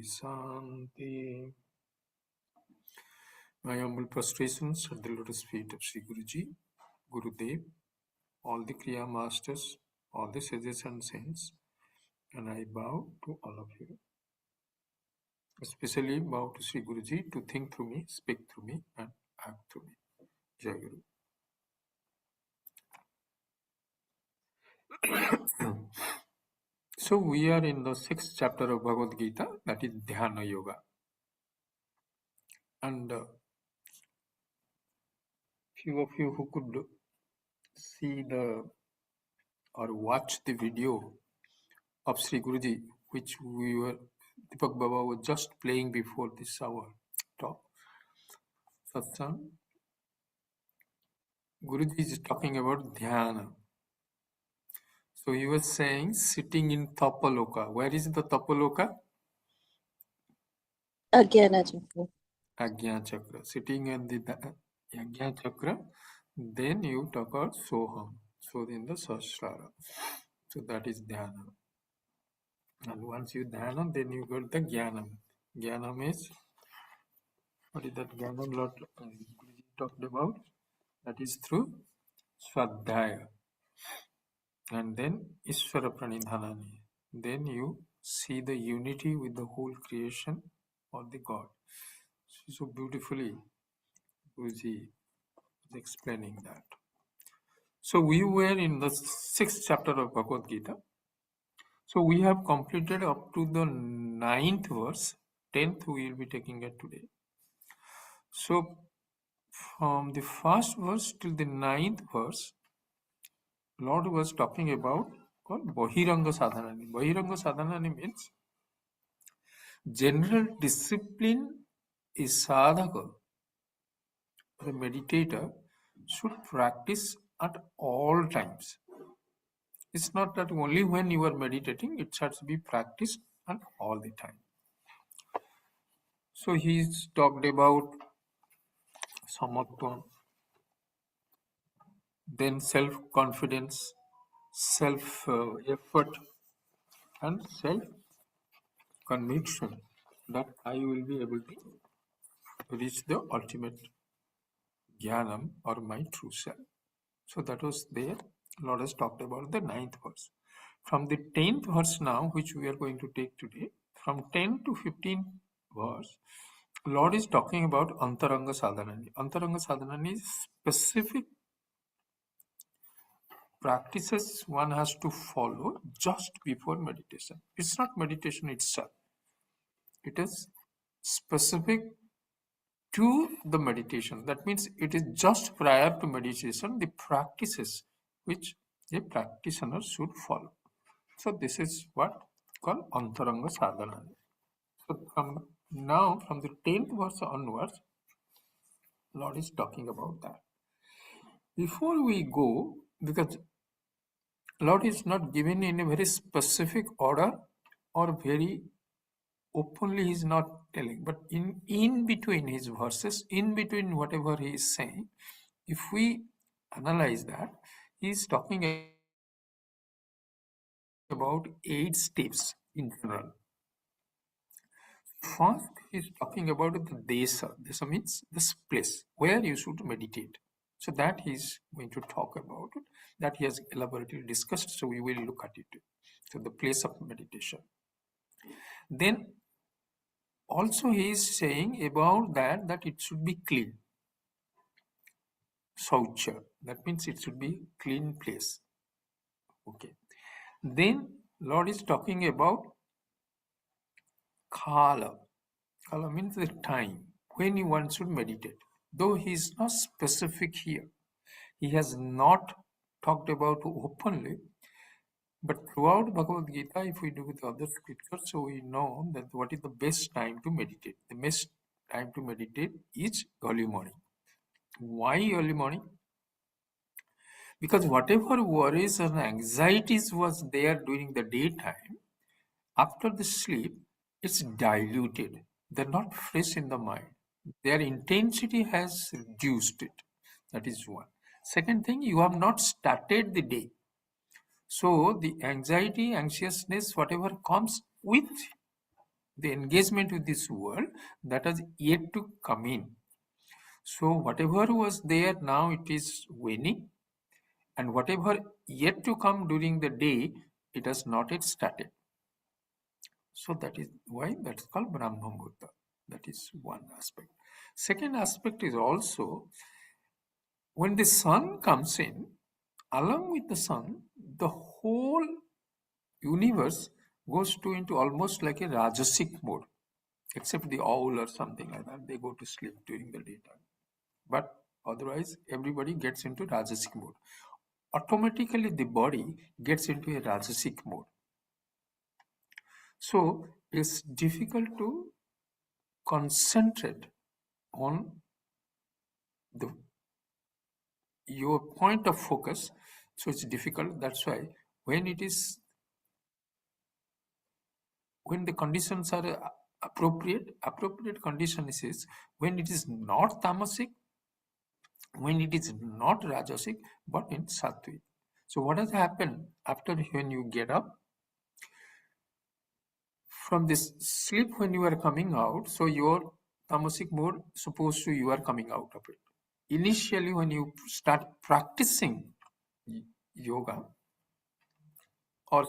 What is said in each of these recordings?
Shanti. My humble prostrations at the lotus feet of Sri Guruji, Gurudev, all the Kriya Masters, all the sages and saints, and I bow to all of you. Especially bow to Sri Guruji to think through me, speak through me, and act through me. Jai Guru. So we are in the 6th chapter of Bhagavad Gita, that is Dhyana Yoga. And few of you who could see or watch the video of Sri Guruji, which Deepak Baba was just playing before this hour talk, satsang, Guruji is talking about dhyana. So he was saying sitting in Tapaloka. Where is the Tapaloka? Ajna Chakra. Ajna Chakra. Sitting in the Ajna Chakra, then you talk about Soham. So in the Sahasrara. So that is dhyana. And once you dhyana, then you got the jnanam. Jnanam is, what is that jnanam Lord Guruji talked about? That is through Swadhyaya. And then Ishvara Pranidhanani. Then you see the unity with the whole creation or the God. So beautifully Guruji is explaining that. So we were in the 6th chapter of Bhagavad Gita. So we have completed up to the 9th verse. 10th we will be taking it today. So from the first verse till the 9th verse, Lord was talking about called Bahiranga Sadhanani. Bahiranga Sadhanani means general discipline is sadhaka. The meditator should practice at all times. It's not that only when you are meditating, it has to be practiced at all the time. So he's talked about samatva, then self-confidence, self-effort, and self-conviction that I will be able to reach the ultimate jnanam or my true self. So that was there. Lord has talked about the 9th verse. From the 10th verse now, which we are going to take today, from 10 to 15th verse, Lord is talking about Antaranga Sadhanani. Antaranga Sadhanani is specific practices one has to follow just before meditation. It's not meditation itself. It is specific to the meditation. That means it is just prior to meditation, the practices which a practitioner should follow. So this is what called Antaranga Sadhana. So from the 10th verse onwards, Lord is talking about that. Before we go, because Lord is not given in a very specific order or very openly, he is not telling, but in between his verses, in between whatever he is saying, if we analyze that, he is talking about 8 steps in general. First, he is talking about the desa. Desa means this place where you should meditate. So that he is going to talk about it. That he has elaborately discussed. So we will look at it. So the place of meditation. Then also he is saying about that it should be clean. Saucha. That means it should be clean place. Okay. Then Lord is talking about kala. Kala means the time when one should meditate. Though he is not specific here. He has not talked about openly. But throughout Bhagavad Gita, if we do with other scriptures, so we know that what is the best time to meditate. The best time to meditate is early morning. Why early morning? Because whatever worries and anxieties was there during the daytime, after the sleep, it's diluted. They're not fresh in the mind. Their intensity has reduced it. That is one. Second thing, you have not started the day. So the anxiety, anxiousness, whatever comes with the engagement with this world that has yet to come in. So whatever was there now, it is waning, and whatever yet to come during the day, it has not yet started. So that is why that's called Brahma Muhurta. That is one aspect. Second aspect is also when the sun comes in, along with the sun, the whole universe goes to into almost like a Rajasic mode, except the owl or something like that. They go to sleep during the daytime. But otherwise, everybody gets into Rajasic mode. Automatically, the body gets into a Rajasic mode. So it's difficult to concentrate on the your point of focus. So it's difficult. That's why when the conditions are appropriate conditions is when it is not tamasic, when it is not rajasic, but in sattvic. So what has happened after when you get up from this sleep, when you are coming out, so your tamasic mode supposed to you are coming out of it. Initially, when you start practicing yoga or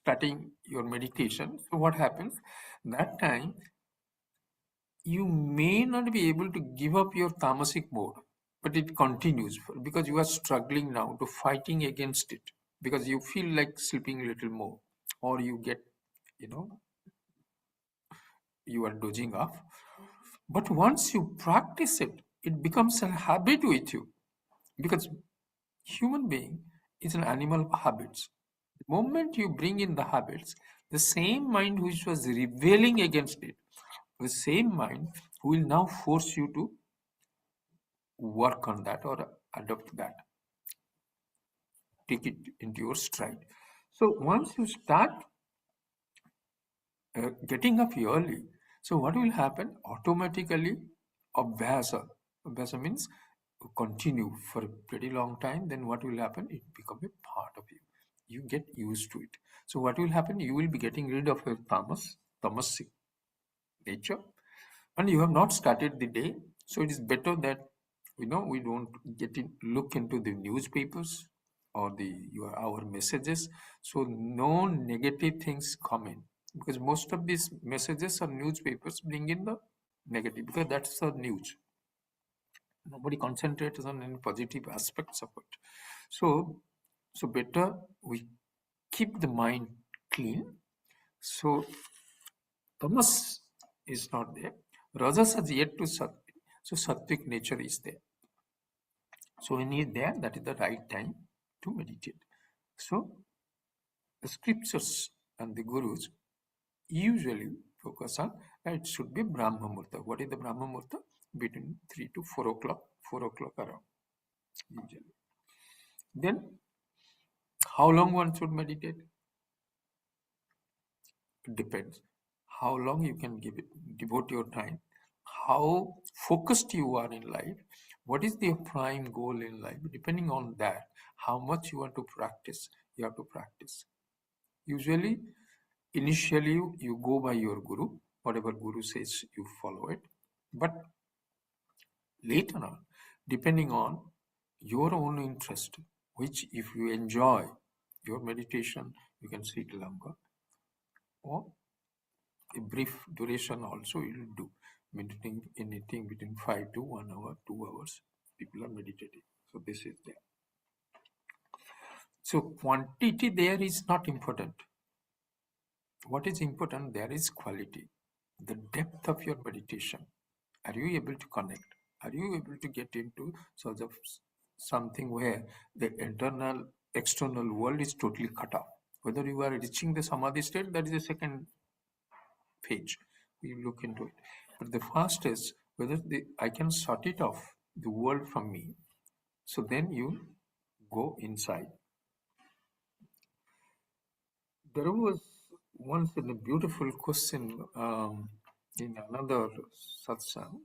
starting your meditation, so what happens? That time you may not be able to give up your tamasic mode, but it continues because you are struggling now to fighting against it because you feel like sleeping a little more, or you get, you are dozing off. But once you practice it, it becomes a habit with you because human being is an animal of habits. The moment you bring in the habits, the same mind which was rebelling against it, the same mind will now force you to work on that or adopt that, take it into your stride. So once you start getting up early, so what will happen? Automatically, abhyasa means continue for a pretty long time. Then what will happen? It become a part of you. You get used to it. So what will happen? You will be getting rid of your tamasic nature, and you have not started the day. So it is better that we don't look into the newspapers or our messages, so no negative things come in, because most of these messages or newspapers bring in the negative, because that's the news. Nobody concentrates on any positive aspects of it. So better we keep the mind clean. So tamas is not there. Rajas has yet to sattvic. So sattvic nature is there. So when he is there, that is the right time to meditate. So the scriptures and the gurus usually focus on it should be Brahma Murta. What is the Brahma Murta? Between 3 to 4 o'clock, 4 o'clock around, usually. Then, how long one should meditate? It depends. How long you can devote your time, how focused you are in life, what is the prime goal in life. Depending on that, how much you want to practice, you have to practice. Usually, initially, you go by your guru, whatever guru says, you follow it. But later on, depending on your own interest, which if you enjoy your meditation, you can sit longer, or a brief duration also you will do. Meditating anything between 5 to 1 hour, 2 hours, people are meditating. So this is there. So quantity there is not important. What is important there is quality, the depth of your meditation. Are you able to connect? Are you able to get into sort of something where the external world is totally cut off? Whether you are reaching the samadhi state, that is the second page. We look into it. But the first is whether I can shut it off, the world from me. So then you go inside. There was once a beautiful question in another satsang.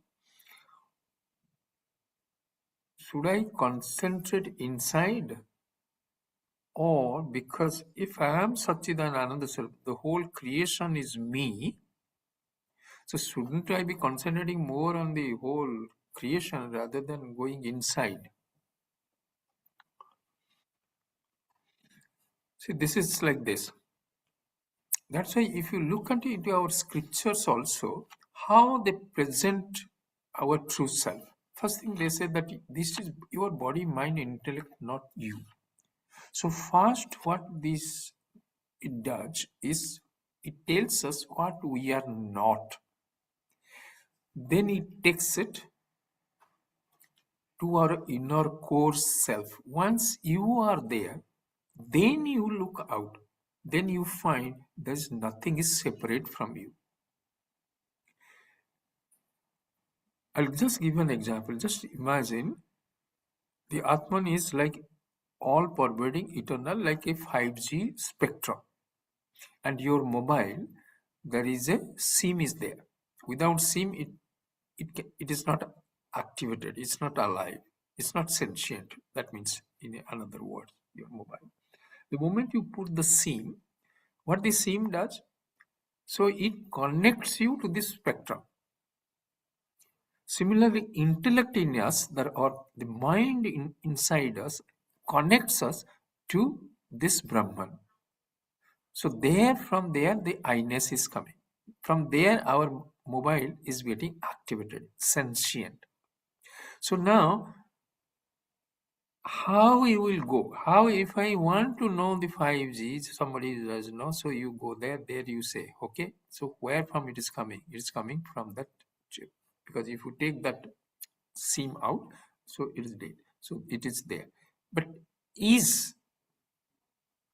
Should I concentrate inside Or because if I am Satchidananda Swarup, the whole creation is me, so shouldn't I be concentrating more on the whole creation rather than going inside? See, this is like this. That's why if you look into our scriptures also, how they present our true self. First thing they say that this is your body, mind, intellect, not you. So first what this it does is it tells us what we are not. Then it takes it to our inner core self. Once you are there, then you look out. Then you find there's nothing is separate from you. I'll just give an example. Just imagine the Atman is like all pervading, eternal, like a 5G spectrum. And your mobile, there is a SIM is there. Without SIM, it is not activated. It's not alive. It's not sentient. That means, in another word, your mobile. The moment you put the SIM, what the SIM does, so it connects you to this spectrum. Similarly, intellect in us, or the mind inside us, connects us to this Brahman. So from there, the I-ness is coming. From there, our mobile is getting activated, sentient. So now, how you will go? How if I want to know the 5G, somebody does know, so you go there you say, okay, so where from it is coming? It is coming from that chip. Because if you take that SIM out, so it is dead. So it is there. But is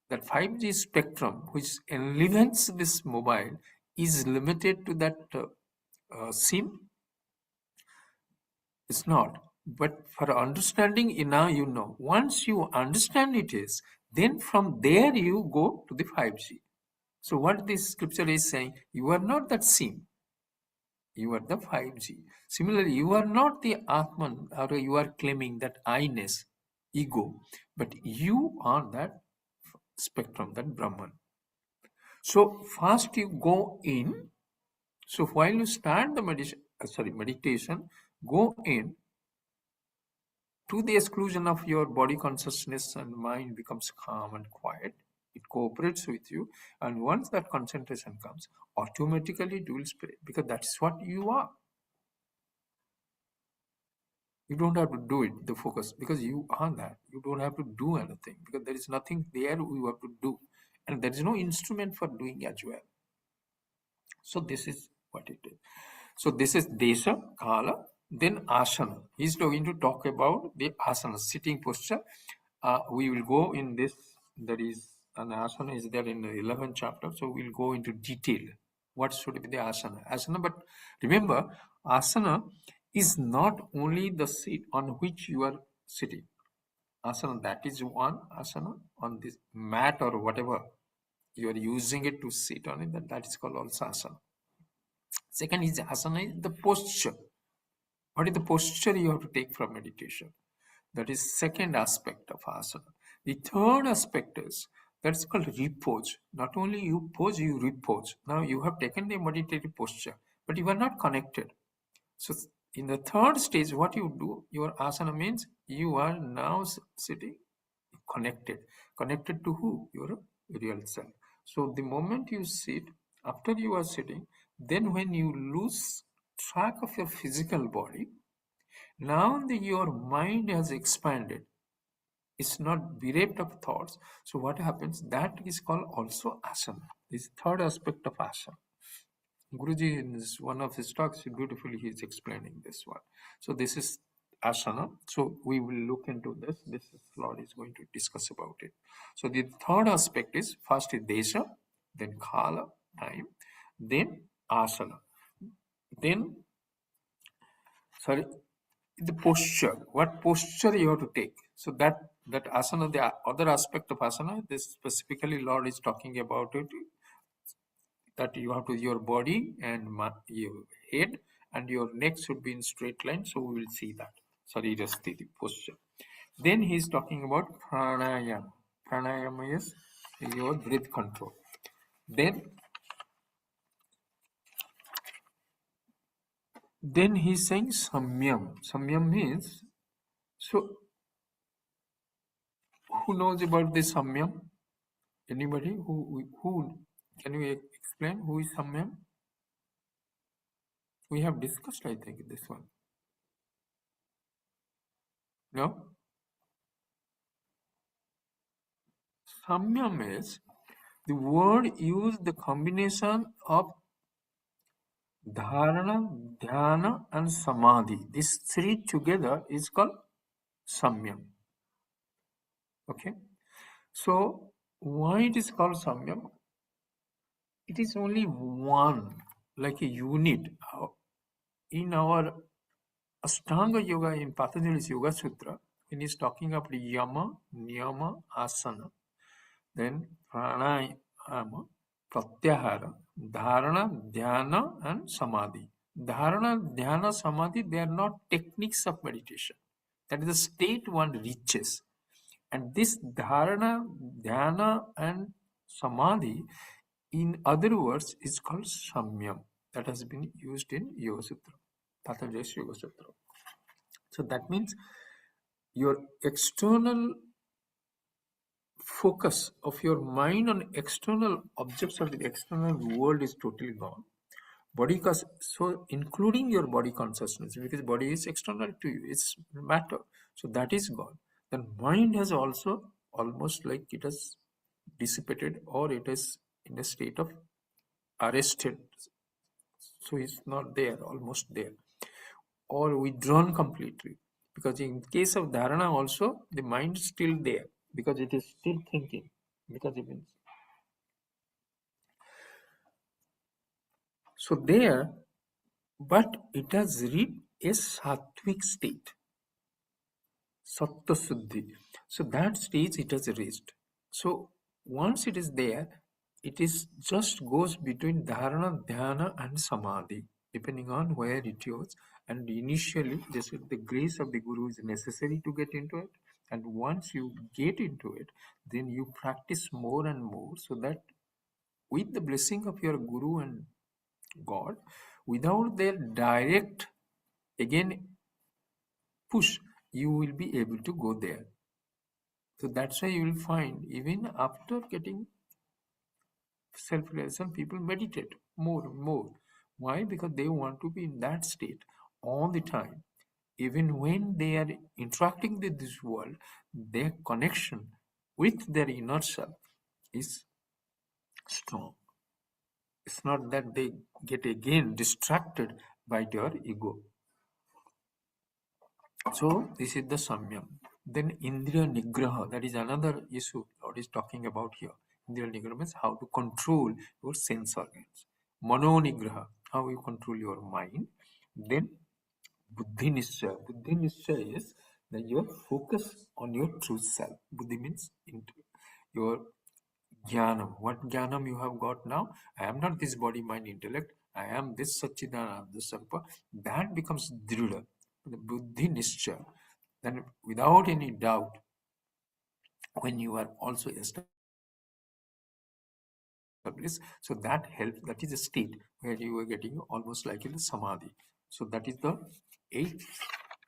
that 5G spectrum, which enlivens this mobile, is limited to that SIM? It's not. But for understanding, now you know. Once you understand it is, then from there you go to the 5G. So what this scripture is saying, you are not that SIM. You are the 5G. Similarly, you are not the Atman, or you are claiming that I-ness, ego, but you are that spectrum, that Brahman. So first you go in. So while you start the meditation, go in to the exclusion of your body consciousness, and mind becomes calm and quiet. It cooperates with you, and once that concentration comes, automatically it will spread, because that's what you are. You don't have to do it, the focus, because you are that. You don't have to do anything, because there is nothing there you have to do, and there is no instrument for doing as well. So this is what it is. So this is Desha, Kala, then Asana. He's going to talk about the asana, sitting posture. We will go in this. There is an asana is there in the 11th chapter. So we'll go into detail. What should be the asana? Asana, but remember, asana is not only the seat on which you are sitting. Asana, that is one asana on this mat or whatever you are using it to sit on it. That is called also asana. Second is asana, is the posture. What is the posture you have to take from meditation? That is second aspect of asana. The third aspect is that's called repose. Not only you pose, you repose. Now you have taken the meditative posture, but you are not connected. So in the third stage, what you do, your asana means you are now sitting connected. Connected to who? Your real self. So the moment you sit, after you are sitting, then when you lose track of your physical body, now your mind has expanded. It's not bereft of thoughts. So what happens? That is called also asana. This third aspect of asana. Guruji, in one of his talks, beautifully he is explaining this one. So this is asana. So we will look into this. This is Lord is going to discuss about it. So the third aspect is first is desha, then kala, time, then asana, then sorry, the posture. What posture you have to take? So that asana, the other aspect of asana, this specifically Lord is talking about it, that you have to your body and your head and your neck should be in straight line. So we will see that. Sorry, just the posture. Then he is talking about pranayama. Pranayama is your breath control. Then he's saying samyam. Samyam means, so who knows about this samyam? Anybody who can you explain who is samyam? We have discussed, I think, this one. No? Samyam is the word used the combination of dharana, dhyana, and samadhi. These three together is called samyam. Okay? So, why it is called samyam? It is only one, like a unit. In our Ashtanga Yoga, in Patanjali's Yoga Sutra, when he's talking about yama, niyama, asana, then pranayama, pratyahara, dharana, dhyana, and samadhi. Dharana, dhyana, samadhi, they are not techniques of meditation. That is the state one reaches. And this dharana, dhyana, and samadhi, in other words, is called samyam. That has been used in Yoga Sutra, Patanjali's Yoga Sutra. So that means your external focus of your mind on external objects of the external world is totally gone. So including your body consciousness, because body is external to you, it's matter. So that is gone. Then mind has also almost like it has dissipated, or it is in a state of arrested. So it's not there, almost there, or withdrawn completely. Because in case of dharana also, the mind is still there, because it is still thinking. Because it means, so there, but it has reached a sattvic state, sattva suddhi. So that stage it has reached. So once it is there, it is just goes between dharana, dhyana, and samadhi, depending on where it goes. And initially, just the grace of the guru is necessary to get into it. And once you get into it, then you practice more and more, so that with the blessing of your guru and God, without their direct, again, push, you will be able to go there. So that's why you will find, even after getting self-realization, people meditate more and more. Why? Because they want to be in that state all the time. Even when they are interacting with this world, their connection with their inner self is strong. It's not that they get again distracted by their ego. So this is the samyam. Then indriya nigraha, that is another issue Lord is talking about here. Indriya nigraha means how to control your sense organs. Mano nigraha, how you control your mind. Then buddhi nischaya. Buddhi nischaya is that your focus on your true self. Buddhi means into your jnanam. What jnanam you have got now? I am not this body, mind, intellect. I am this Satchidananda Sattva. That becomes drida, the buddhi nischaya. Then without any doubt, when you are also established, so that helps, that is a state where you are getting almost like in a samadhi. So that is the 8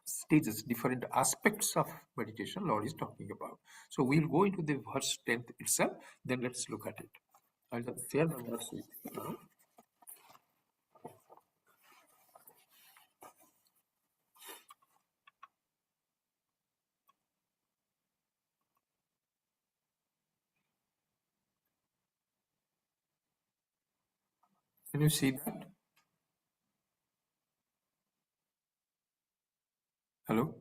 stages, different aspects of meditation Lord is talking about. So we'll go into the verse 10th itself, then let's look at it. I'll just share the verse with you now. Can you see that? Hello?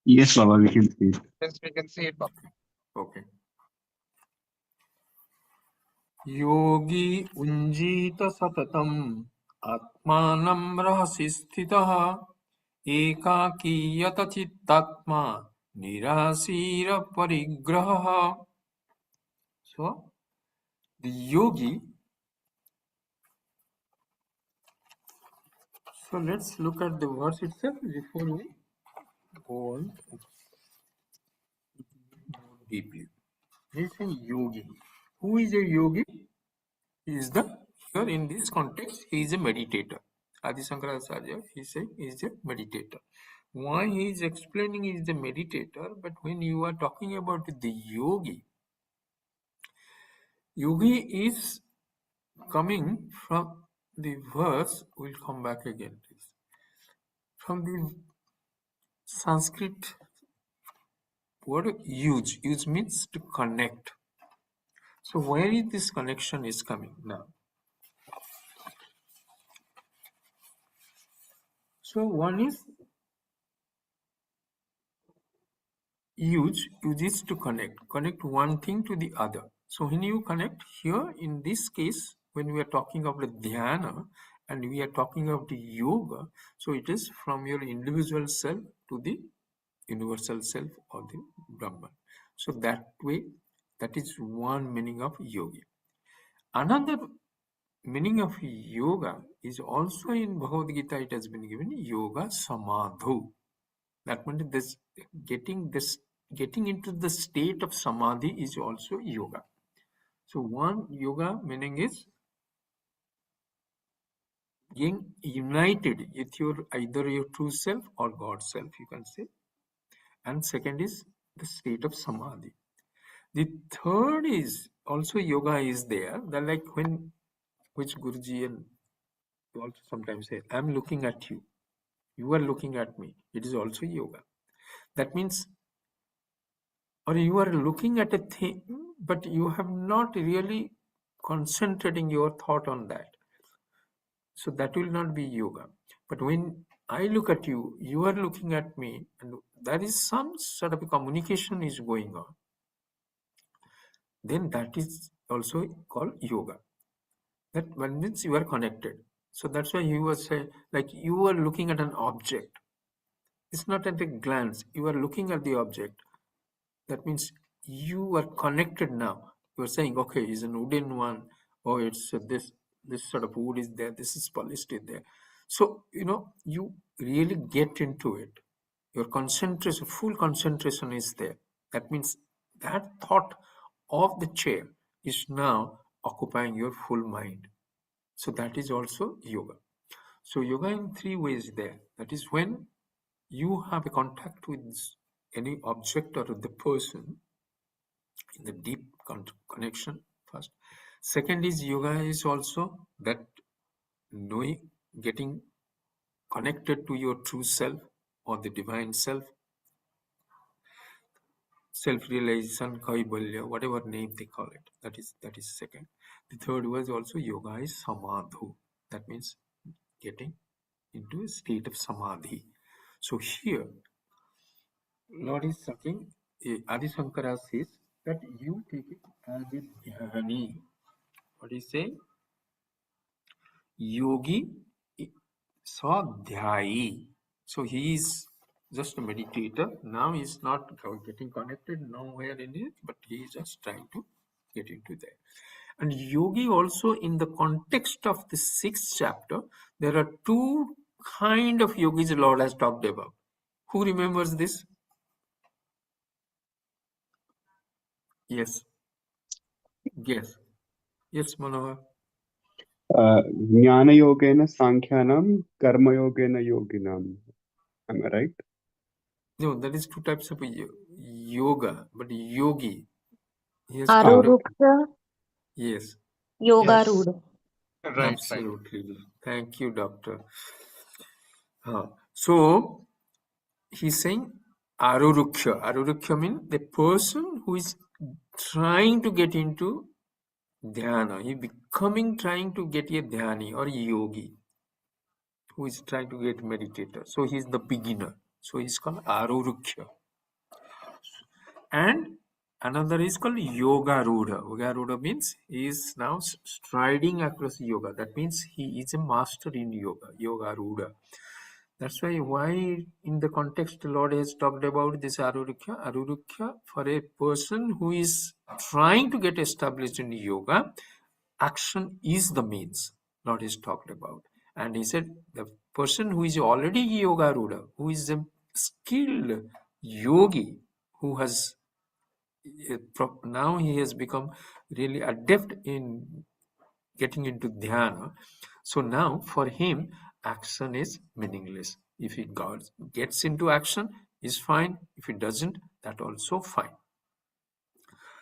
Yes, Baba, we can see it. Yes, we can see it, Baba. Okay. Yogi unjita satatam atmanam rahasi sthitah ekaki yata chittatma nirasira parigraha. So, the yogi, so let's look at the verse itself before we go on. deeply. He is a yogi. Who is a yogi? He is here in this context, he is a meditator. Adi Shankaracharya, he said, he is a meditator. Why he is explaining he is a meditator, but when you are talking about the yogi, yogi is coming from the verse, we'll come back again, please. From the Sanskrit word use. Use means to connect. So where is this connection is coming now? So one is use is to connect one thing to the other. So when you connect here, in this case, when we are talking of the dhyana and we are talking of the yoga, so it is from your individual self to the universal self or the Brahman. So that way, that is one meaning of yogi. Another meaning of yoga is also in Bhagavad Gita, it has been given yoga samadhu. That means getting into the state of samadhi is also yoga. So one yoga meaning is being united with either your true self or God self, you can say. And second is the state of samadhi. The third is also yoga is there. That like which Guruji and also sometimes say, I'm looking at you. You are looking at me. It is also yoga. That means, or you are looking at a thing, but you have not really concentrating your thought on that. So that will not be yoga. But when I look at you, you are looking at me, and there is some sort of a communication is going on. Then that is also called yoga. That means you are connected. So that's why he was saying, like you are looking at an object. It's not at a glance. You are looking at the object. That means you are connected now. You are saying, okay, it's an wooden one, or it's this sort of wood is there, this is polished is there. So, you really get into it. Your concentration, full concentration is there. That means that thought of the chair is now occupying your full mind. So that is also yoga. So yoga in three ways there. That is when you have a contact with any object or the person in the deep connection first. Second is yoga is also that knowing, getting connected to your true self or the divine self, self-realization, kaivalya, whatever name they call it. That is second. The third was also yoga is samadhu. That means getting into a state of samadhi. So here, Lord is talking, Adi Shankara says that you take it as a dhyani. What is saying? Yogi Swadhyayi. So he is just a meditator. Now he is not getting connected nowhere in it, but he is just trying to get into there. And yogi also, in the context of the 6th chapter, there are two kind of yogis the Lord has talked about. Who remembers this? Yes. Yes. Yes, Manohar. Jnana-yogena Sankhyanam, Karma-yogena Yoginam. Am I right? No, that is two types of yoga, but yogi. Yes, Aruruksha, yes. Yoga Yes. Ruda. Right. Absolutely. Thank you, doctor. So he's saying Aruruksha. Aruruksha means the person who is trying to get into dhyana. He trying to get a dhyani or yogi who is trying to get meditator. So he's the beginner. So he's called Aruruksha. And another is called Yoga Ruda. Yoga Ruda means he is now striding across yoga. That means he is a master in yoga. Yoga Ruda. That's why in the context the Lord has talked about this Aruruksha. Aruruksha, for a person who is trying to get established in yoga, action is the means Lord has talked about. And he said the person who is already Yoga Ruda, who is a skilled yogi, who has now he has become really adept in getting into dhyana. So now for him, action is meaningless. If he gets into action, is fine. If he doesn't, that also fine.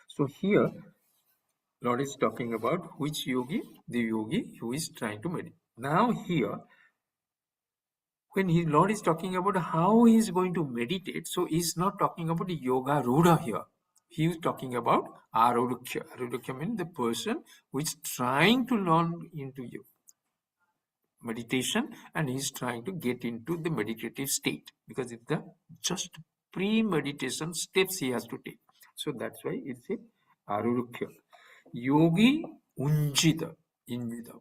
So here, Lord is talking about which yogi? The yogi who is trying to meditate. Now here, when Lord is talking about how he is going to meditate, so he's not talking about yoga rudha here. He is talking about arudhya. Arudhya means the person who is trying to learn into meditation, and he's trying to get into the meditative state, because it's the just pre-meditation steps he has to take. So that's why it's a arudhya. Yogi unjita. Injita.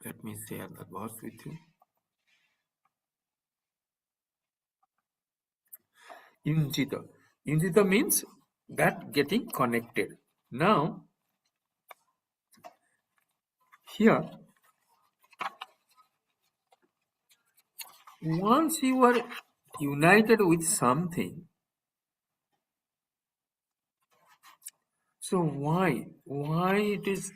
Let me share that verse with you. Unjita. Unjita means that getting connected. Now, here, once you are united with something, so why it is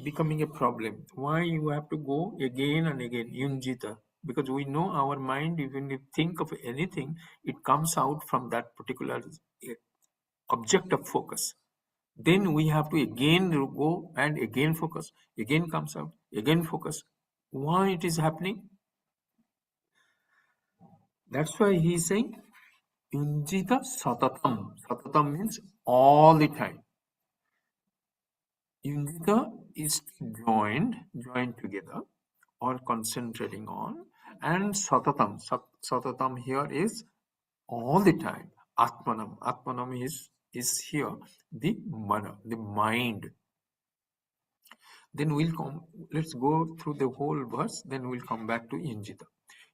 becoming a problem? Why you have to go again and again, Unjita? Because we know our mind, even if think of anything, it comes out from that particular object of focus. Then we have to again go and again focus, again comes out, again focus. Why it is happening? That's why he is saying, Unjita satatam. Satatam means all the time. Unjita is joined together or concentrating on, and satatam. Satatam here is all the time. Atmanam. Atmanam is here the mana, the mind. Then we'll come, let's go through the whole verse, then we'll come back to Yunjita.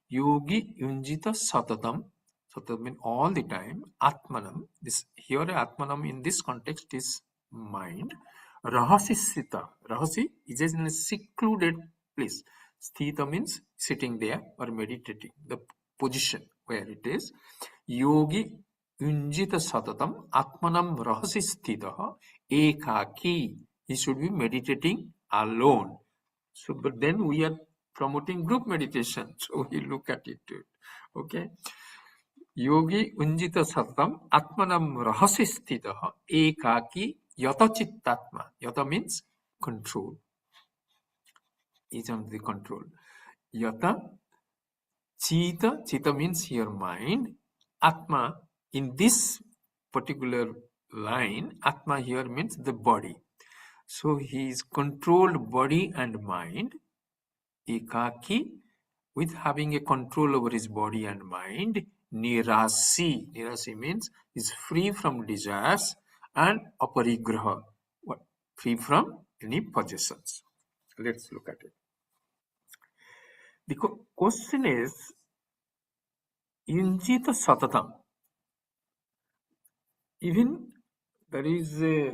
Yogi Yunjita Satatam. Satatam means all the time. Atmanam. This here Atmanam in this context is mind. Rahasi Sita. Rahasi is in a secluded place. Sthita means sitting there or meditating. The position where it is. Yogi Yunjita Satatam Atmanam Rahasi Sthita Ekaki. He should be meditating alone. So, but then we are promoting group meditation. So we look at it. Okay. Yogi Unjita Satam Atmanam Rahasi Sthitaha Ekaki Yata Chittatma. Yata means control. Is under the control. Yata Chita. Chita means here mind. Atma in this particular line, Atma here means the body. So he is controlled body and mind, ekaki, with having a control over his body and mind. Nirasi. Nirasi means is free from desires, and aparigraha, free from any possessions. Let's look at it. The question is, Yunjita Satatam. Even there is a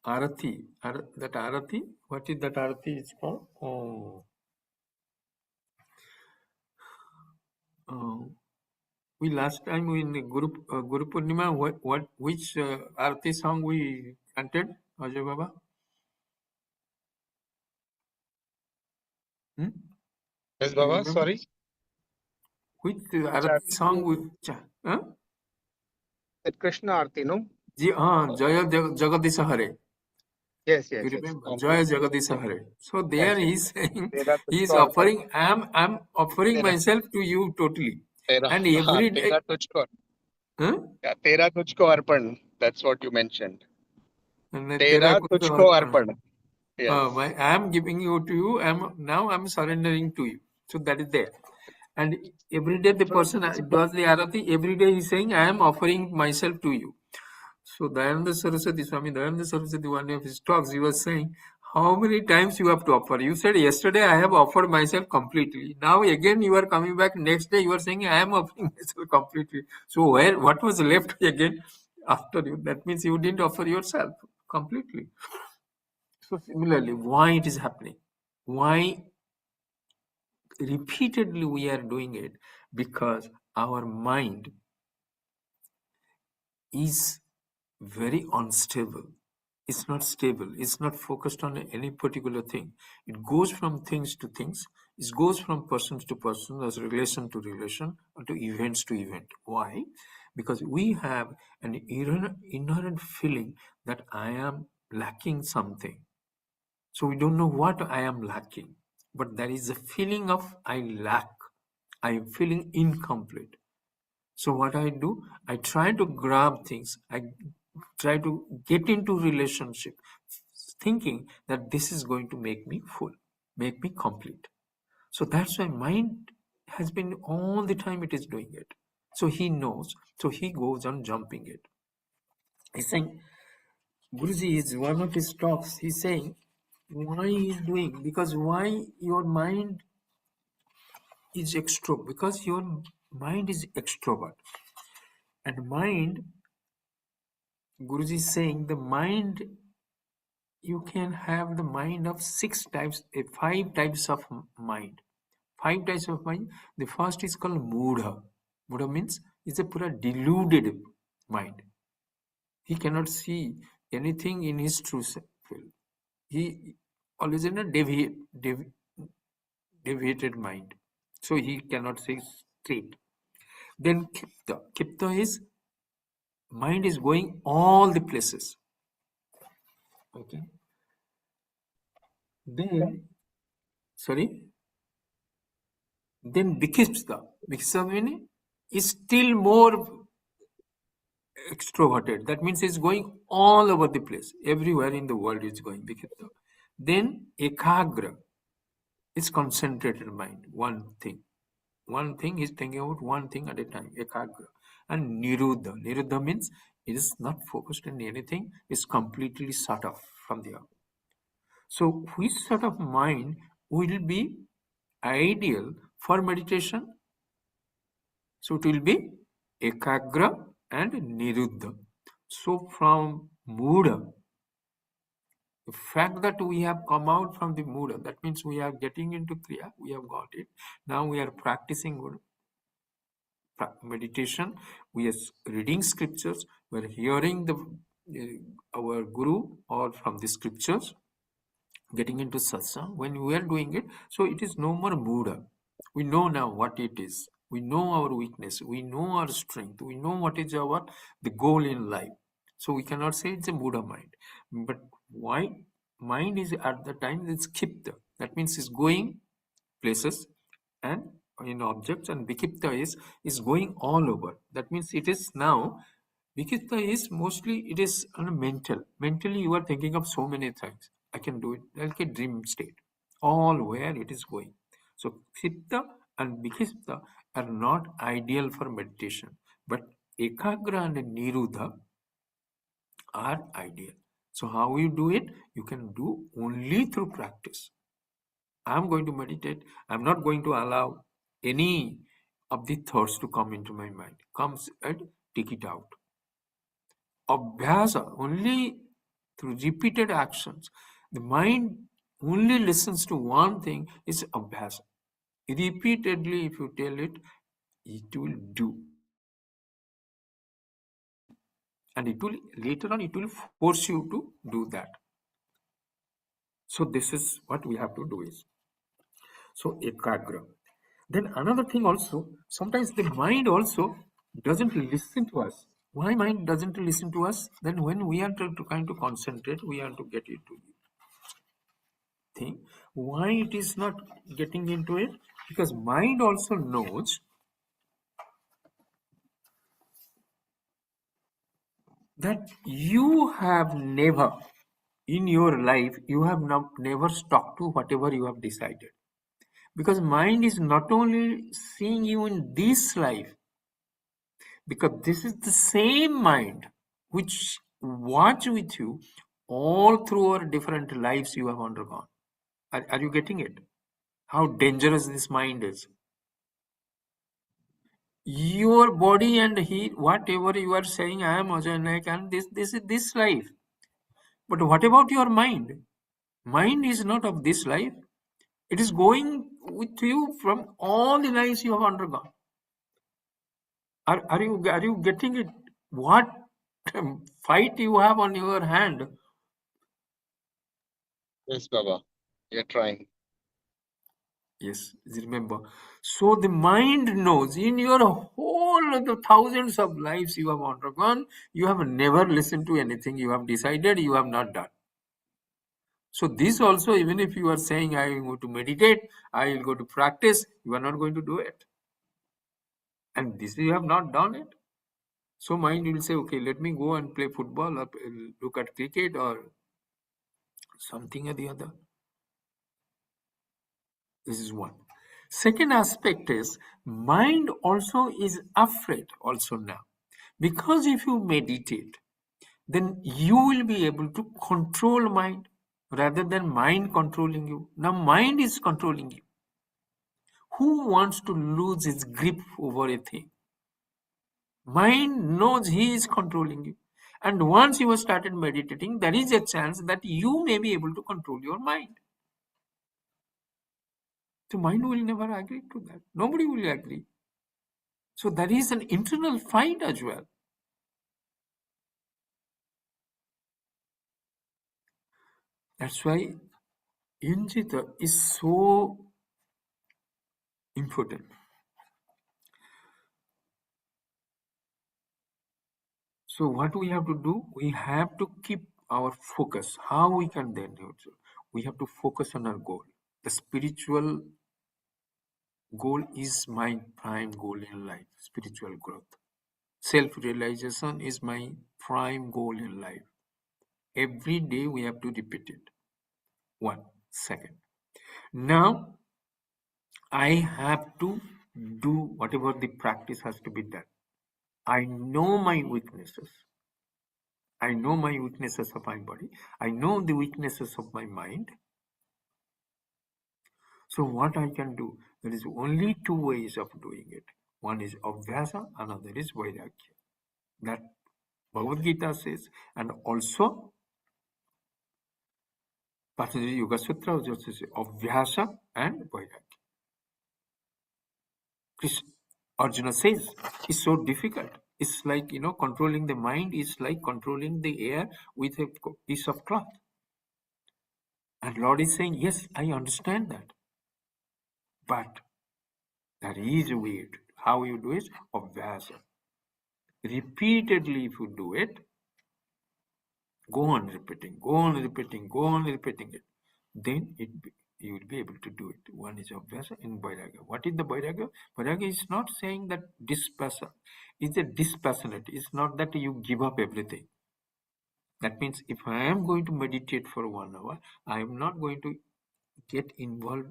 Arati. That Arati, what is that Arati? It's called? We last time in the Guru Purnima, which Arati song we chanted, Ajay Baba? Hmm? Yes, Do you Baba, remember? sorry. Which Arati song we chanted? That Krishna Arti, no? Jaya Jagadisa Hare. Yes, You yes, yes. remember? Jaya Jagadisa Hare. So there Yes, he yes. is saying, Tera he is tujhko arpan. offering, I'm offering Tera, myself to you totally. tera, And every day. tera tujhko. Huh? Yeah, tera tujhko arpan. That's what you mentioned. And Tera Tera tujhko Kunta arpan. Yes. I am giving you to you. I'm surrendering to you. So that is there. And every day the person does the arati. Every day he's saying, I am offering myself to you. So Dayananda Saraswati, Swami Dayananda Saraswati, one of his talks, he was saying, how many times you have to offer? You said yesterday I have offered myself completely. Now again you are coming back. Next day you are saying I am offering myself completely. So what was left again after you? That means you didn't offer yourself completely. So similarly, why it is happening? Why repeatedly we are doing it? Because our mind is very unstable. It's not stable. It's not focused on any particular thing. It goes from things to things. It goes from persons to person, as relation to relation, or to events to event. Why? Because we have an inherent feeling that I am lacking something. So we don't know what I am lacking. But there is a feeling of I lack. I am feeling incomplete. So what I do, I try to grab things. I try to get into relationship, thinking that this is going to make me full, make me complete. So that's why mind has been all the time it is doing it. So he knows. So he goes on jumping it. He's saying, Guruji is one of his talks. He's saying, why he is doing? Because why your mind is extrovert? Because your mind is extrovert. And mind, Guruji is saying, the mind, you can have the mind of five types of mind. 5 types of mind. The first is called Mudha. Mudha means it's a pura deluded mind. He cannot see anything in his true self. He always in a deviated mind. So he cannot see straight. Then Kipta. Kipta is mind is going all the places. Okay. Then, sorry. Then Vikipta. Vikipta meaning is still more extroverted. That means it's going all over the place. Everywhere in the world it's going. Vikipta. Then Ekagra is concentrated mind. One thing. One thing is thinking about one thing at a time. Ekagra. And Niruddha. Niruddha means it is not focused on anything. It's completely shut off from the other. So which sort of mind will be ideal for meditation? So it will be Ekagra and Niruddha. So from Mudha, the fact that we have come out from the Mudha, that means we are getting into Kriya, we have got it. Now we are practicing meditation, we are reading scriptures, we are hearing our Guru or from the scriptures, getting into satsang. When we are doing it, so it is no more Mudha. We know now what it is. We know our weakness. We know our strength. We know what is the goal in life. So we cannot say it's a Buddha mind. But why? Mind is at the time it's Kipta. That means it's going places and in objects, and Vikipta is going all over. That means it is now, Vikipta is mostly, it is mental. Mentally you are thinking of so many things. I can do it like a dream state. All where it is going. So Chitta and Vikipta are not ideal for meditation. But Ekagra and Niruddha are ideal. So how you do it? You can do only through practice. I'm going to meditate. I'm not going to allow any of the thoughts to come into my mind. Comes and take it out. Abhyasa, only through repeated actions. The mind only listens to one thing, is abhyasa. Repeatedly, if you tell it, it will do. And it will later on, it will force you to do that. So this is what we have to do is. So ekagra. Then another thing also, sometimes the mind also doesn't listen to us. Why mind doesn't listen to us? Then when we are trying to concentrate, we have to get into the thing. Why it is not getting into it? Because mind also knows that you have never, in your life, you have never stuck to whatever you have decided. Because mind is not only seeing you in this life, because this is the same mind which watch with you all through our different lives you have undergone. Are you getting it? How dangerous this mind is. Your body and whatever you are saying, I am Ajay and this is this life. But what about your mind? Mind is not of this life. It is going with you from all the lives you have undergone. Are you getting it? What fight you have on your hand. Yes, Baba. You're trying. Yes, remember. So the mind knows in your whole of the thousands of lives you have undergone, you have never listened to anything. You have decided, you have not done. So this also, even if you are saying, I will go to meditate, I will go to practice, you are not going to do it. And this you have not done it. So mind will say, okay, let me go and play football or look at cricket or something or the other. This is one. Second aspect is mind also is afraid also now. Because if you meditate, then you will be able to control mind rather than mind controlling you. Now mind is controlling you. Who wants to lose his grip over a thing? Mind knows he is controlling you. And once you have started meditating, there is a chance that you may be able to control your mind. So mind will never agree to that. Nobody will agree. So there is an internal fight as well. That's why Yunjita is so important. So what we have to do, we have to keep our focus. How we can then do it? We have to focus on our goal. The spiritual goal is my prime goal in life, spiritual growth. Self-realization is my prime goal in life. Every day we have to repeat it. 1 second. Now, I have to do whatever the practice has to be done. I know my weaknesses. I know my weaknesses of my body. I know the weaknesses of my mind. So what I can do? There is only two ways of doing it. One is Abhyasa, another is Vairagya. That Bhagavad Gita says, and also Patanjali Yoga Sutra also says Abhyasa and Vairagya. Arjuna says, it's so difficult. It's like, controlling the mind is like controlling the air with a piece of cloth. And Lord is saying, yes, I understand that. But that is weird. How you do it? Abhyasa. Repeatedly, if you do it, go on repeating, go on repeating, go on repeating it. Then you will be able to do it. One is Abhyasa and Vairagya. What is the Vairagya? Vairagya is not saying that dispassion. It's a dispassionate. It's not that you give up everything. That means if I am going to meditate for 1 hour, I am not going to get involved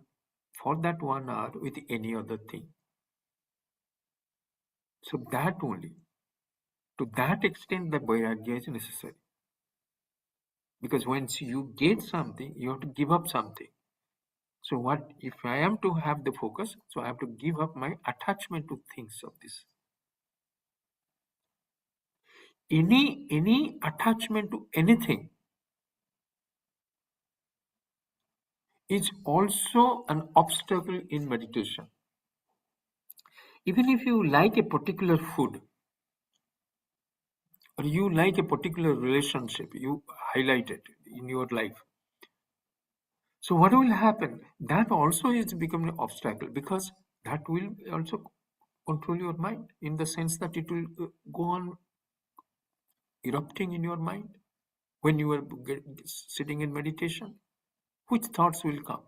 for that 1 hour with any other thing. So that only. To that extent, the Vairagya is necessary. Because once you get something, you have to give up something. So what if I am to have the focus? So I have to give up my attachment to things of this. Any attachment to anything is also an obstacle in meditation. Even if you like a particular food or you like a particular relationship, you highlight it in your life. So what will happen? That also is becoming an obstacle because that will also control your mind in the sense that it will go on erupting in your mind when you are sitting in meditation. Which thoughts will come?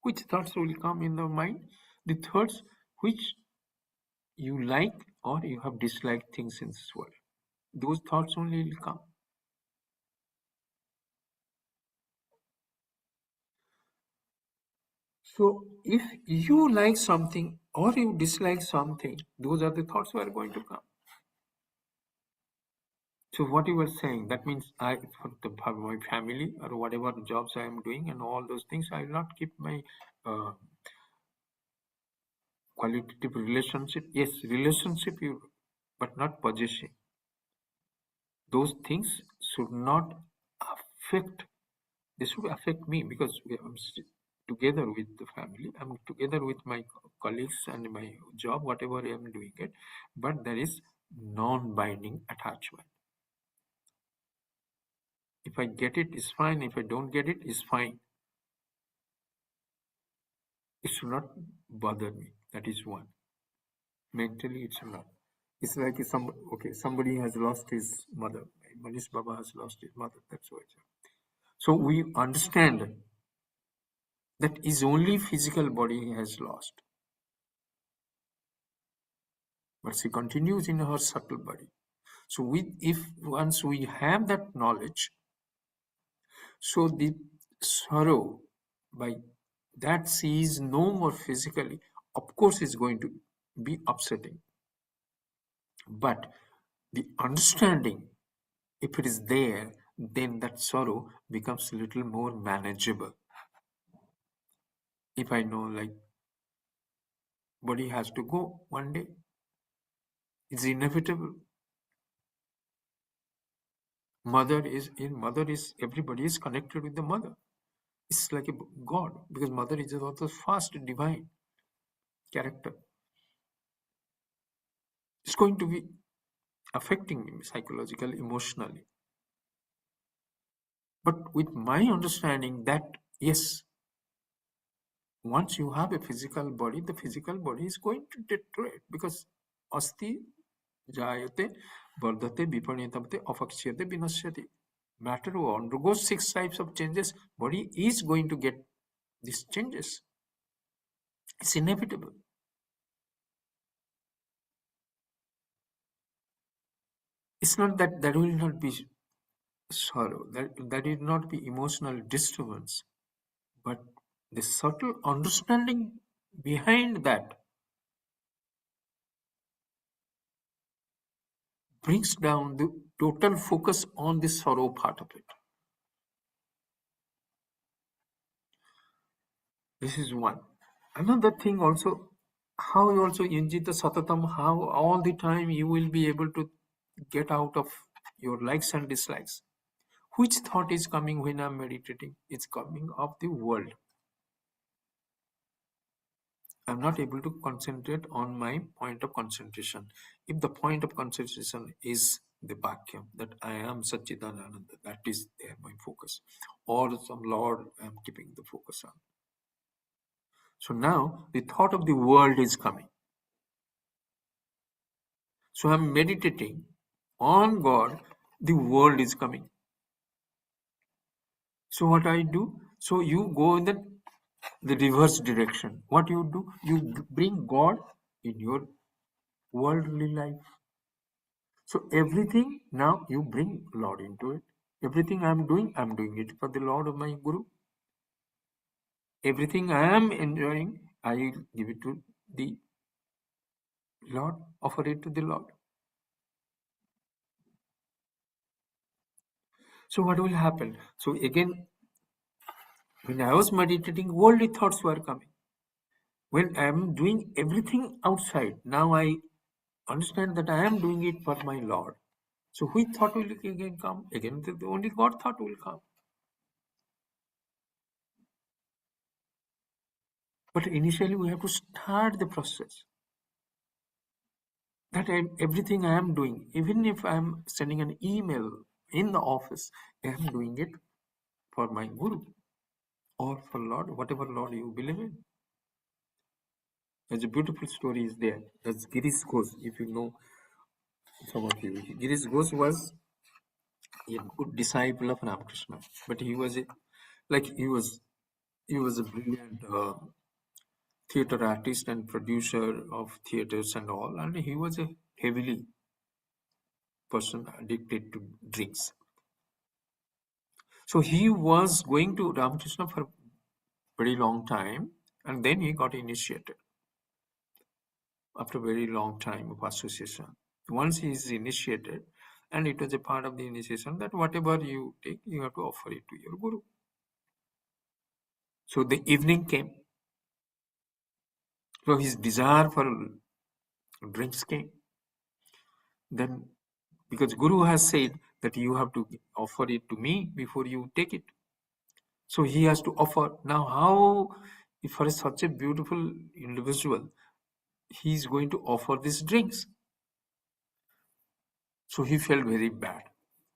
Which thoughts will come in the mind? The thoughts which you like or you have disliked things in this world. Those thoughts only will come. So if you like something or you dislike something, those are the thoughts that are going to come. So what you were saying, that means for my family or whatever jobs I am doing and all those things, I will not keep my qualitative relationship. Yes, relationship, but not possession. Those things should not affect. They should affect me because I'm together with the family. I'm together with my colleagues and my job, whatever I am doing it. But there is non-binding attachment. If I get it, it's fine. If I don't get it, it's fine. It should not bother me. That is one. Mentally, it should not. It's like if somebody has lost his mother. Manish Baba has lost his mother. That's why. So we understand that his only physical body he has lost. But she continues in her subtle body. So if once we have that knowledge, so the sorrow by that she is no more physically, of course, is going to be upsetting. But the understanding, if it is there, then that sorrow becomes a little more manageable. If I know, like, body has to go one day, it's inevitable. Mother is everybody is connected with the mother. It's like a God, because mother is also first divine character. It's going to be affecting me psychologically, emotionally. But with my understanding that, yes, once you have a physical body, the physical body is going to deteriorate, because asti jayate vardhate viparinitamate afaksyate vinasyate. Matter who undergoes 6 types of changes, body is going to get these changes. It's inevitable. It's not that there will not be sorrow, that will not be emotional disturbance, but the subtle understanding behind that brings down the total focus on the sorrow part of it. This is one. Another thing also, how you also injita satatam, how all the time you will be able to get out of your likes and dislikes. Which thought is coming when I'm meditating? It's coming of the world. I'm not able to concentrate on my point of concentration. If the point of concentration is the Bhakya, that I am Satchidananda, that is there my focus. Or some Lord I'm keeping the focus on. So now the thought of the world is coming. So I'm meditating on God, the world is coming. So what I do? So you go in the reverse direction. What you do? You bring God in your worldly life. So everything now you bring Lord into it. Everything I'm doing it for the Lord of my Guru. Everything I am enjoying, I give it to the Lord, offer it to the Lord. So what will happen? So again, when I was meditating, worldly thoughts were coming. When I am doing everything outside, now I understand that I am doing it for my Lord. So which thought will again come? Again, the only God thought will come. But initially, we have to start the process. That everything I am doing, even if I am sending an email in the office, I am doing it for my Guru or for Lord, whatever Lord you believe in. There's a beautiful story is there. That's Girish Ghosh, if you know some of you. Girish Ghosh was a good disciple of Ramakrishna, but he was a brilliant theater artist and producer of theaters and all, and he was a heavily person addicted to drinks. So he was going to Ramakrishna for a very long time, and then he got initiated after a very long time of association. Once he is initiated, and it was a part of the initiation that whatever you take, you have to offer it to your Guru. So the evening came. So his desire for drinks came. Then, because Guru has said that you have to offer it to me before you take it. So he has to offer. Now, how, if for such a beautiful individual, he is going to offer these drinks? So he felt very bad.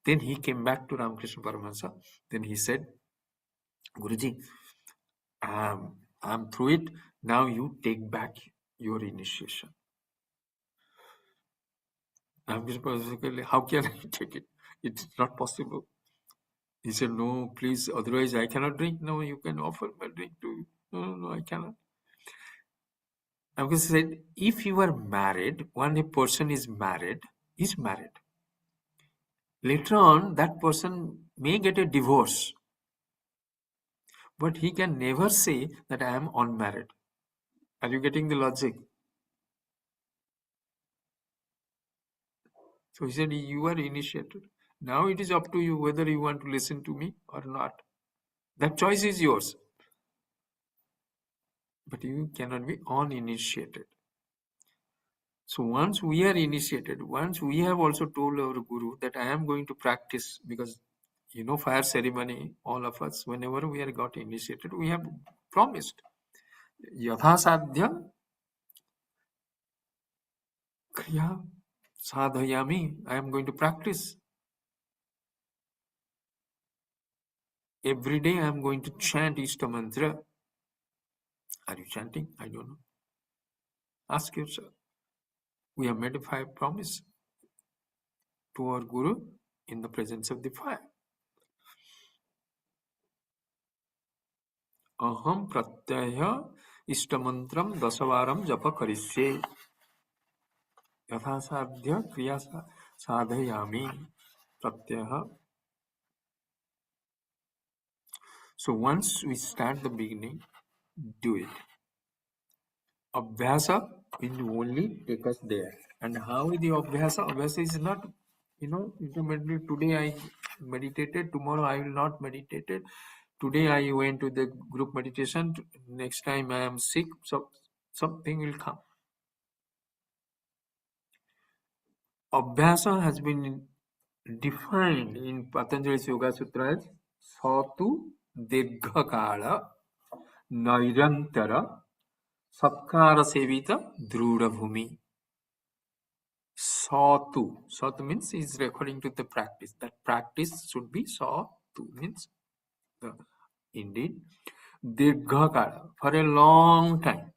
Then he came back to Ramakrishna Paramahansa. Then he said, Guruji, I'm through it. Now you take back your initiation. Ramakrishna Paramahansa said, how can I take it? It's not possible. He said, no, please, otherwise I cannot drink. No, you can offer my drink to you. No, I cannot. Ramakrishna said, if you are married, when a person is married, he's married. Later on, that person may get a divorce. But he can never say that I am unmarried. Are you getting the logic? So he said, you are initiated. Now it is up to you whether you want to listen to me or not. That choice is yours. But you cannot be uninitiated. So once we are initiated, once we have also told our Guru that I am going to practice, because fire ceremony, all of us, whenever we are got initiated, we have promised. Yatha sadhya kriya sadhayami. I am going to practice. Every day I am going to chant Ishta Mantra. Are you chanting? I don't know. Ask yourself. We have made a fire promise to our Guru in the presence of the fire. Aham pratyaya ishtamantram dasavaram japa karisye yathasadhya kriya sadhayami pratyaya. So once we start the beginning, do it. Abhyasa will only take us there. And how is the Abhyasa? Abhyasa is not, intermittently, today I meditated, tomorrow I will not meditate. Today I went to the group meditation, next time I am sick, so something will come. Abhyasa has been defined in Patanjali's Yoga Sutra as Satu Dirghakala Nairantara Satkara Sevita Druda Bhumi. Satu. Satu means is referring to the practice. That practice should be Satu, means indeed Dirghakala, for a long time.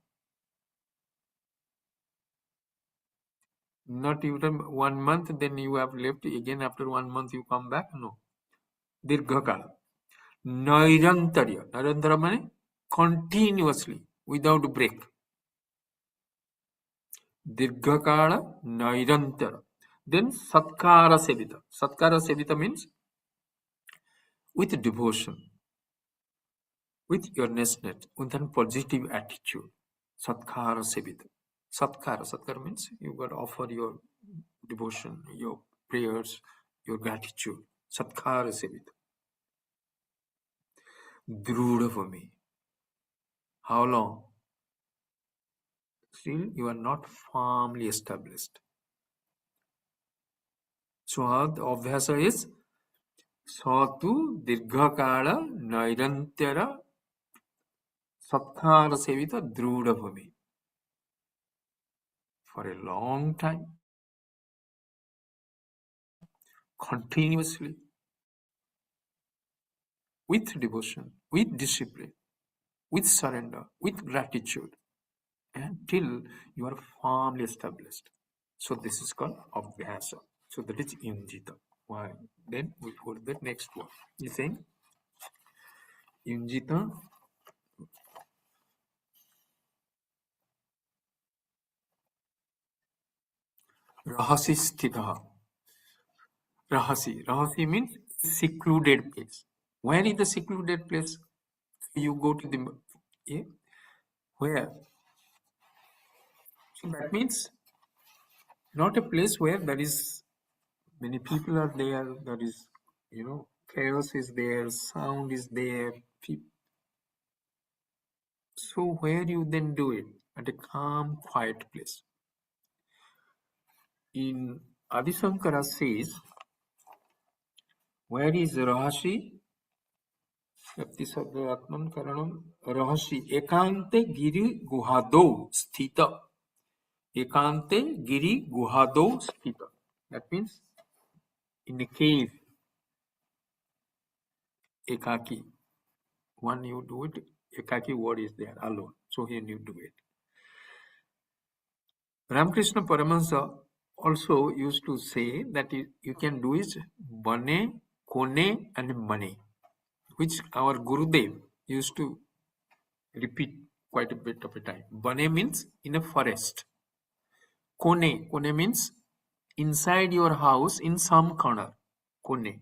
Not even 1 month, then you have left again after 1 month you come back. No. Dirghakala. Nairantarya. Nairantarya means continuously, without break. Dirghakala Nairantara. Then Satkara Sevita. Satkara Sevita means with devotion, with earnestness, with a positive attitude. Satkara Sevita. Satkara means you got to offer your devotion, your prayers, your gratitude. Satkara Sevita. Druda for me. How long? Still, you are not firmly established. So, how the Abhyasa is Satu Dirghakala Nairantara Satkara Sevita Druda Bhumi. For a long time, continuously, with devotion, with discipline, with surrender, with gratitude, until you are firmly established. So this is called Abhyasa. So that is Yunjita. Why? Then we go to the next one. He's saying Yunjita Rahasi Sthita. Rahasi means secluded place. Where is the secluded place? You go to the where? So that means not a place where there is many people are there. There is chaos is there, sound is there. So where you then do it? At a calm, quiet place. In Adi Shankara says, where is Rahashi? Atman Karanam Rahashi Ekante Giri Guhado Sthita. Ekante Giri Guhado Sthita. That means in a cave, ekaki. One you do it, ekaki word is there, alone. So here you do it. Ramakrishna Paramahansa also used to say that you can do it bane, kone and mane, which our Gurudev used to repeat quite a bit of a time. Bane means in a forest. Kone means inside your house in some corner. Kone.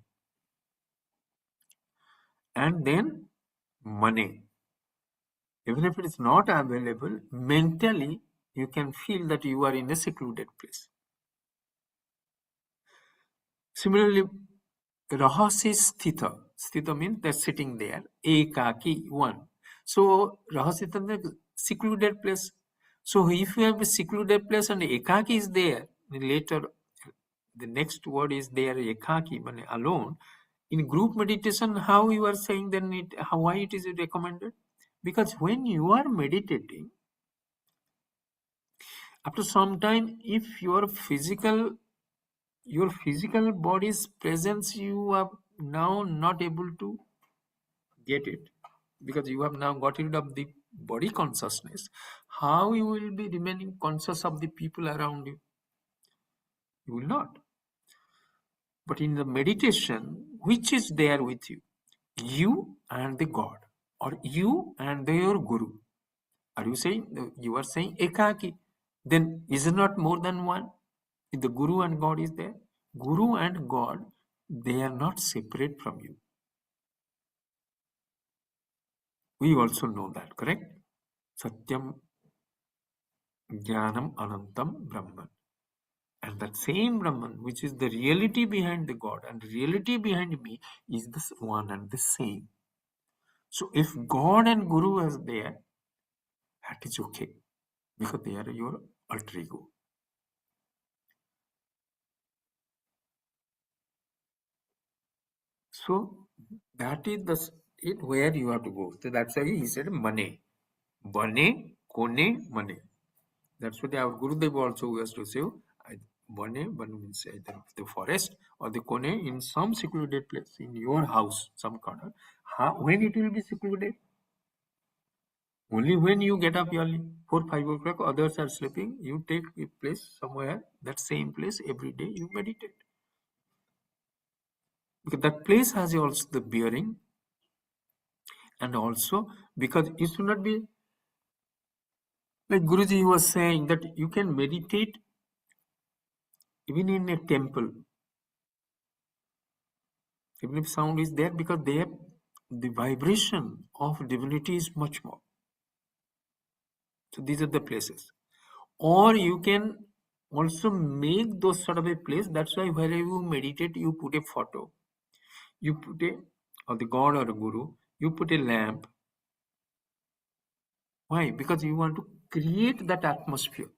And then mane. Even if it is not available, mentally you can feel that you are in a secluded place. Similarly, rahasi sthita. Sthita means they're sitting there. Ekaki, one. So rahasi sthita, secluded place. So if you have a secluded place and ekaki is there, later the next word is there, ekaki, meaning alone. In group meditation, how you are saying then why it is recommended? Because when you are meditating, after some time, if your physical body's presence, you are now not able to get it, because you have now got rid of the body consciousness. How you will be remaining conscious of the people around you? You will not. But in the meditation, which is there with you? You and the God, or you and your Guru. Are you saying, you are saying ekaki? Then is it not more than one? If the Guru and God is there, Guru and God, they are not separate from you. We also know that, correct? Satyam Jnanam Anantam Brahman. And that same Brahman, which is the reality behind the God and reality behind me, is this one and the same. So if God and Guru is there, that is okay, because they are your alter ego. So that is it where you have to go. So that's why he said mane. Bane, kone, mane. That's what our Gurudev also has to say. Bane means either the forest or the kone in some secluded place, in your house, some corner. When it will be secluded? Only when you get up early, 4, 5 o'clock, others are sleeping, you take a place somewhere, that same place, every day you meditate. Because that place has also the bearing, and also because it should not be like Guruji was saying that you can meditate even in a temple, even if sound is there, because there the vibration of divinity is much more. So these are the places. Or you can also make those sort of a place. That's why wherever you meditate, you put a photo. You put of the God or a Guru, you put a lamp. Why? Because you want to create that atmosphere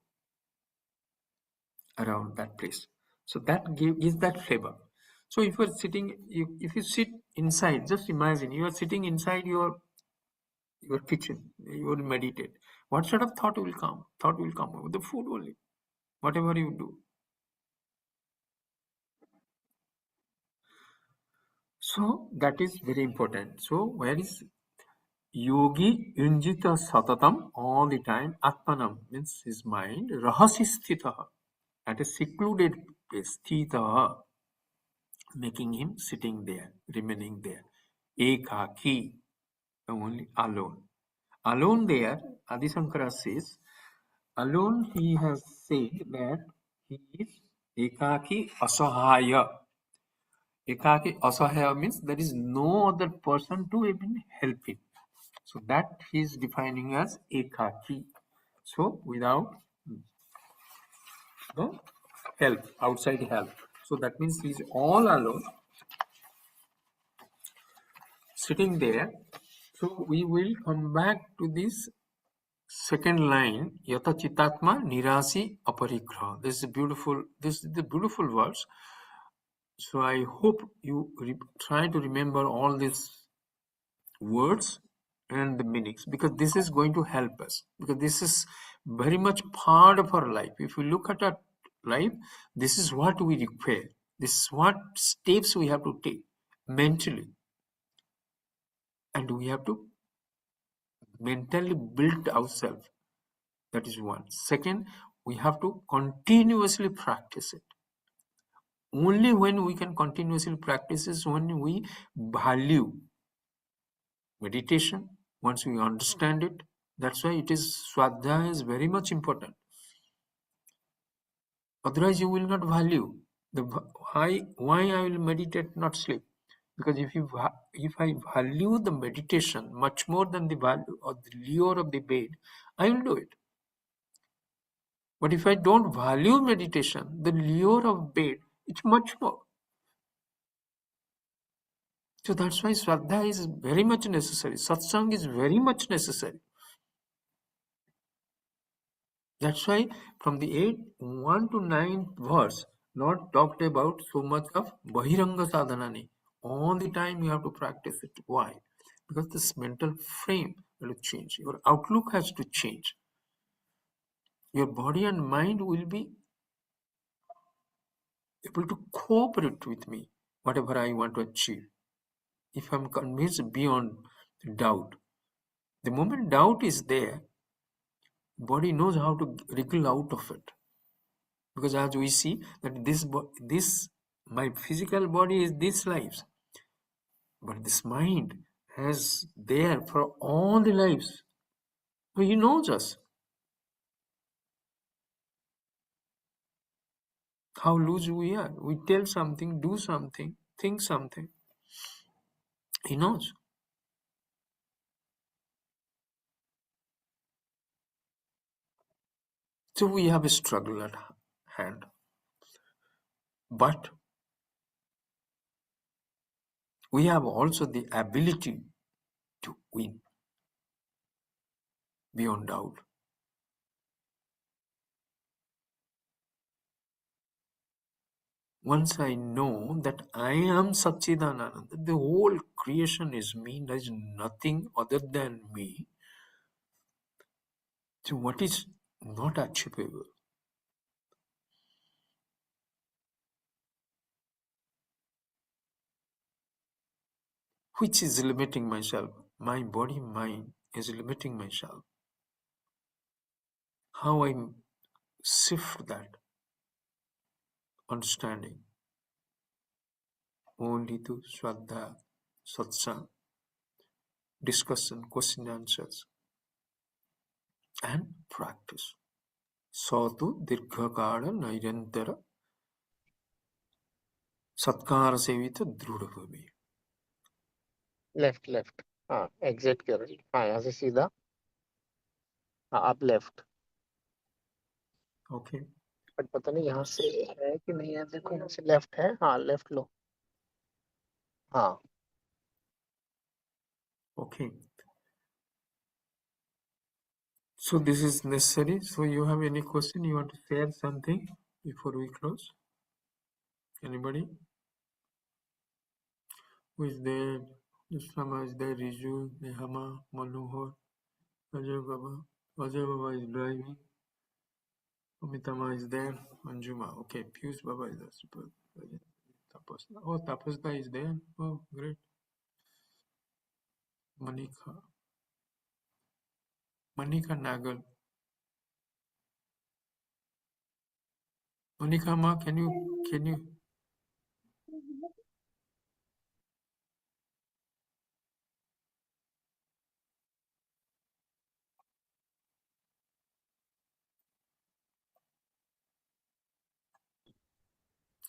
around that place. So that gives that flavor. So if you're sitting, if you sit inside, just imagine you are sitting inside your kitchen, you will meditate. What sort of thought will come? Thought will come over the food only, whatever you do. So that is very important. So where is yogi yunjita satatam, all the time? Atmanam means his mind. Rahasi sthitaha, at a secluded place. Sthitaha, making him sitting there, remaining there. Ekaki, only alone. Alone there, Adi Shankara says, alone he has said that he is ekaki asahaya. Ekaki asahaya means there is no other person to even help him. So that he is defining as ekaki. So without no help, outside help. So that means he is all alone, sitting there. So we will come back to this second line, yata chitatma nirasi aparigraha. This is the beautiful verse. So I hope you try to remember all these words and the meanings, because this is going to help us, because this is very much part of our life. If we look at our life, this is what we require. This is what steps we have to take mentally, and we have to mentally build ourselves. That is one. Second, we have to continuously practice it. Only when we can continuously practice is when we value meditation, once we understand it. That's why it is Swadhyaya is very much important. Otherwise, you will not value the why I will meditate, not sleep. Because if I value the meditation much more than the value or the lure of the bed, I will do it. But if I don't value meditation, the lure of bed, it's much more. So that's why Shraddha is very much necessary. Satsang is very much necessary. That's why from the 1 to 9 verse, Lord talked about so much of Bahiranga Sadhanani. All the time you have to practice it. Why? Because this mental frame will change. Your outlook has to change. Your body and mind will be able to cooperate with me, whatever I want to achieve. If I'm convinced beyond doubt, the moment doubt is there, body knows how to wriggle out of it. Because as we see that this my physical body is this life, but this mind has there for all the lives. So he knows us. How loose we are. We tell something, do something, think something. He knows. So we have a struggle at hand. But we have also the ability to win beyond doubt. Once I know that I am Satchidananda, that the whole creation is me, there is nothing other than me, so what is not achievable? Which is limiting myself? My body, mind is limiting myself. How I shift that understanding? Only to Shraddha, Satsang, discussion, question answers, and practice. Satu Dirghakala Nairantara Satkara Sevita Drudabhumi. Left, left. हाँ exit करो हाँ यहाँ से सीधा हाँ आप left Okay. But पता नहीं यहाँ से है कि नहीं है देखो यहाँ से लेफ्ट है हाँ लेफ्ट लो हाँ Okay. So this is necessary. So you have any question? You want to share something before we close? Anybody? Who is there? Nusrama is there, Riju, Nehama, Manohar, Ajay Baba. Ajay Baba is driving. Amitama is there. Anjuma. Okay. Piyush Baba is there. Super. Tapasda. Oh, Tapasda is there. Oh, great. Manika. Manika Nagal. Manika Ma, can you?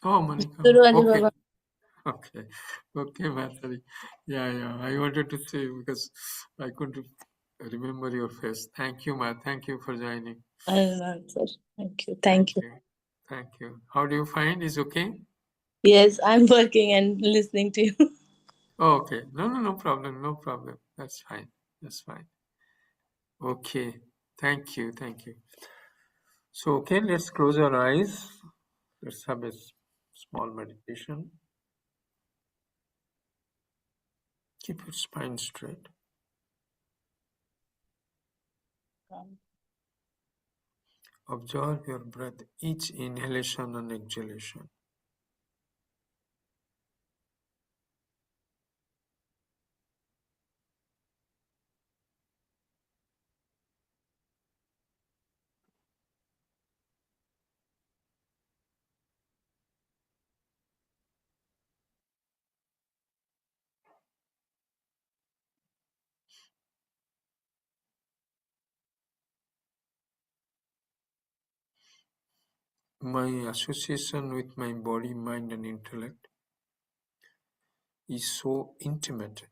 Oh, Manika Ma. Guru Adi Okay. Baba. Okay. Okay, Matari. Yeah. I wanted to say because I couldn't remember your face. Thank you, Ma. Thank you for joining. I'll answer. Thank you. Thank you. Thank you. How do you find? Is okay? Yes, I'm working and listening to you. Oh, okay. No problem. No problem. That's fine. That's fine. Okay. Thank you. So, okay, let's close our eyes. Let's have a small meditation. Keep your spine straight. Observe your breath, each inhalation and exhalation. my association with my body, mind and intellect is so intimate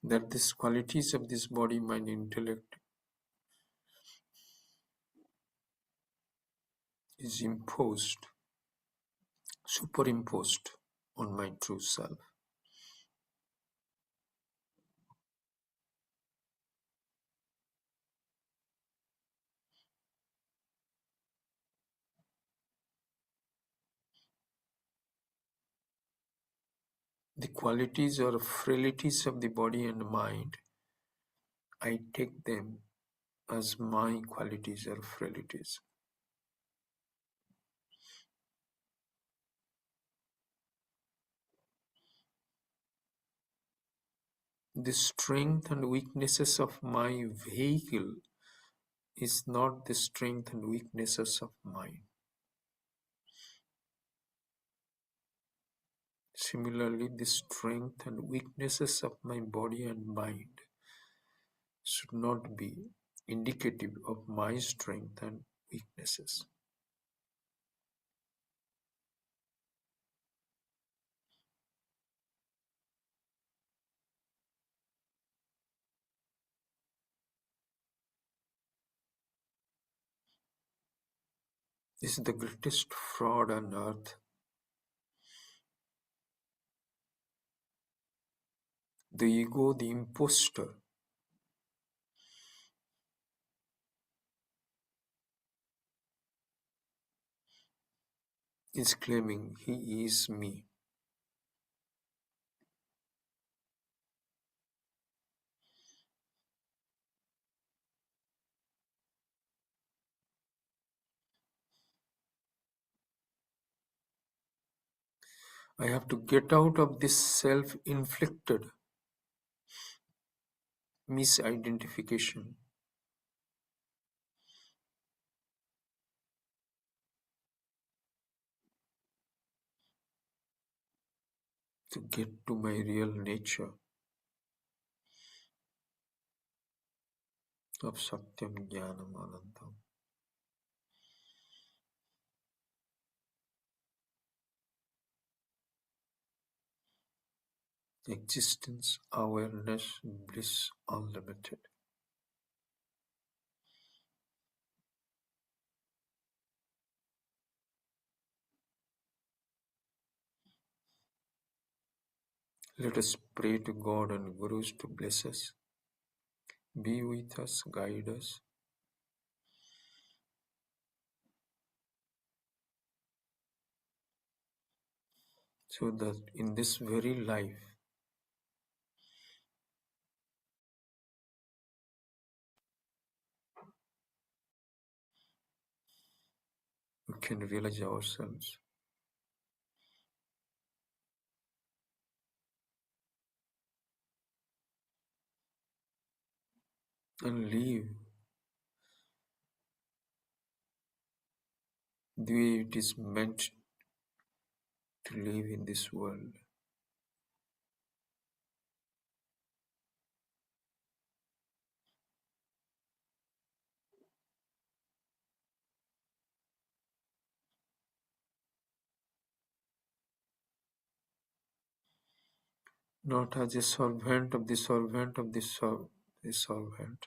that these qualities of this body, mind, intellect is imposed, superimposed on my true self. The qualities or frailties of the body and mind, I take them as my qualities or frailties. The strength and weaknesses of my vehicle is not the strength and weaknesses of mine. Similarly, the strength and weaknesses of my body and mind should not be indicative of my strength and weaknesses. This is the greatest fraud on earth. The ego, the imposter, is claiming he is me. I have to get out of this self-inflicted misidentification to get to my real nature of Satyam Jnanam Anandam. Existence, awareness, bliss, unlimited. Let us pray to God and Gurus to bless us, be with us, guide us, so that in this very life we can realize ourselves and live the way it is meant to live in this world. Not as a servant of the servant of the servant,